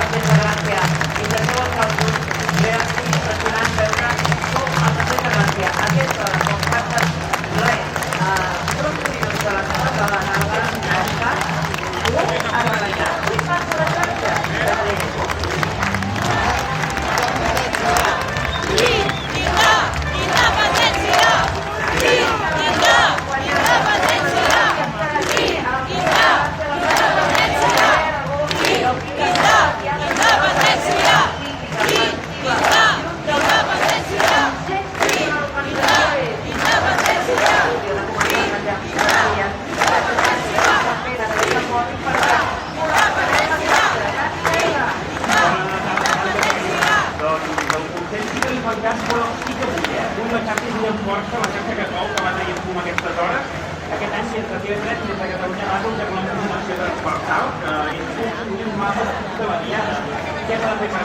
Mateixa Gràcia i de tots els grups era impressionant veure com a Mateixa Gràcia aquesta hora, com falten prop minuts de la seva catalana, ha estat a realitzar. I passa la xarxa de Trento. Força, la xarxa que cou, que va traient fum a aquestes hores. Aquest any, des de TV3, des de Catalunya Ràdio, que volem una informació transversal, que és un mapa de la diada. Què s'ha de fer per